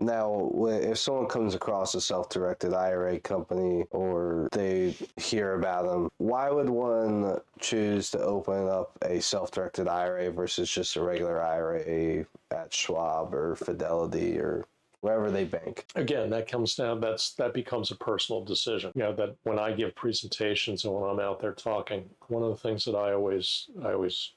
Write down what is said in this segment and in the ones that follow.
Now, if someone comes across a self-directed IRA company or they hear about them, why would one choose to open up a self-directed IRA versus just a regular IRA at Schwab or Fidelity or wherever they bank? Again, that comes down, that becomes a personal decision. That when I give presentations and when I'm out there talking, one of the things that I always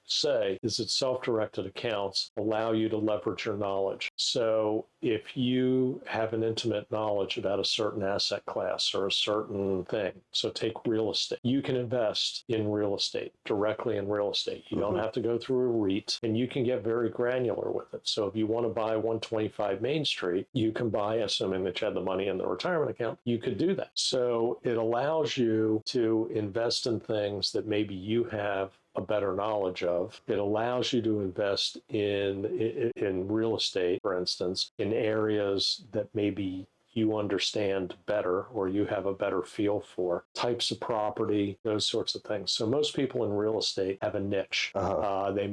say is that self-directed accounts allow you to leverage your knowledge. So if you have an intimate knowledge about a certain asset class or a certain thing, so take real estate, you can invest in real estate, directly in real estate. You don't have to go through a REIT, and you can get very granular with it. So if you want to buy 125 Main Street, you can buy, assuming that you had the money in the retirement account, you could do that. So it allows you to invest in things that maybe you have a better knowledge of. It allows you to invest in real estate, for instance, in areas that maybe you understand better or you have a better feel for, types of property, those sorts of things. So most people in real estate have a niche. They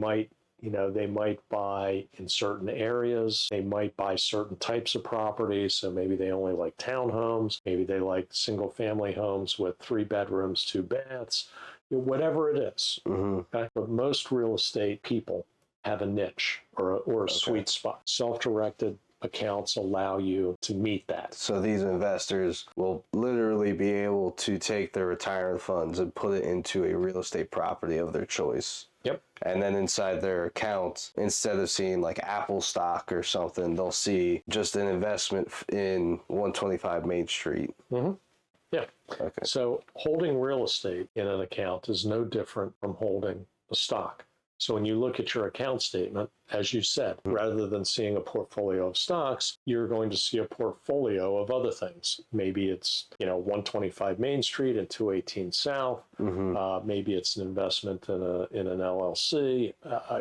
might buy in certain areas. They might buy certain types of properties. So maybe they only like townhomes. Maybe they like single family homes with 3 bedrooms, 2 baths, whatever it is. Okay? But most real estate people have a niche or a sweet spot. Self-directed accounts allow you to meet that. So these investors will literally be able to take their retirement funds and put it into a real estate property of their choice. Yep. And then inside their account, instead of seeing like Apple stock or something, they'll see just an investment in 125 Main Street. Yeah. Okay. So holding real estate in an account is no different from holding a stock. So when you look at your account statement, as you said, rather than seeing a portfolio of stocks, you're going to see a portfolio of other things. Maybe it's 125 Main Street and 218 South. Maybe it's an investment in an LLC.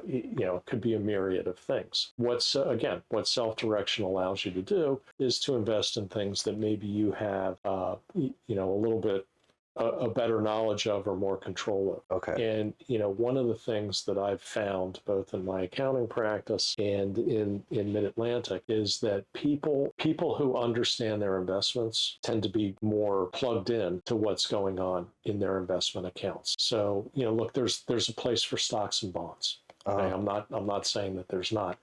It could be a myriad of things. What self-direction allows you to do is to invest in things that maybe you have a little bit a better knowledge of or more control of. Okay. And, one of the things that I've found both in my accounting practice and in MidAtlantic is that people who understand their investments tend to be more plugged in to what's going on in their investment accounts. So, look, there's a place for stocks and bonds. Okay? I'm not saying that there's not.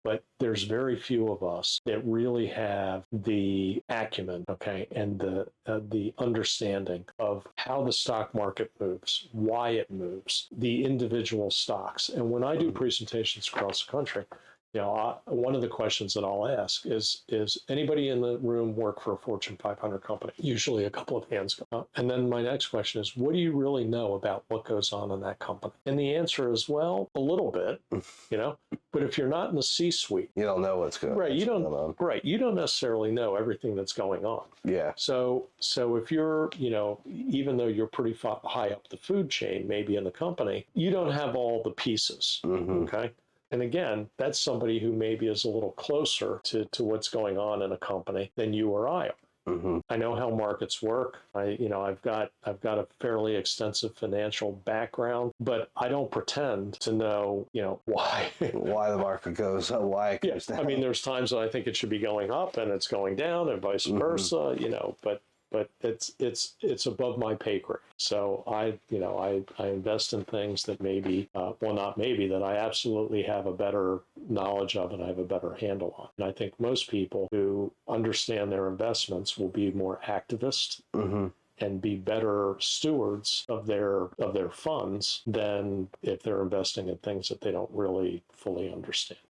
But there's very few of us that really have the acumen, and the understanding of how the stock market moves, why it moves, the individual stocks. And when I do presentations across the country, one of the questions that I'll ask is anybody in the room work for a Fortune 500 company? Usually a couple of hands go up. And then my next question is, what do you really know about what goes on in that company? And the answer is, well, a little bit, but if you're not in the C-suite, you don't know what's going on. Right. You don't necessarily know everything that's going on. Yeah. So if you're, even though you're pretty high up the food chain, maybe in the company, you don't have all the pieces. Okay. And again, that's somebody who maybe is a little closer to what's going on in a company than you or I are. I know how markets work. I've got a fairly extensive financial background, but I don't pretend to know, why why the market goes up, why it goes down. I mean, there's times that I think it should be going up and it's going down, and vice versa. But it's above my pay grade. So I invest in things that that I absolutely have a better knowledge of and I have a better handle on. And I think most people who understand their investments will be more activist and be better stewards of their funds than if they're investing in things that they don't really fully understand.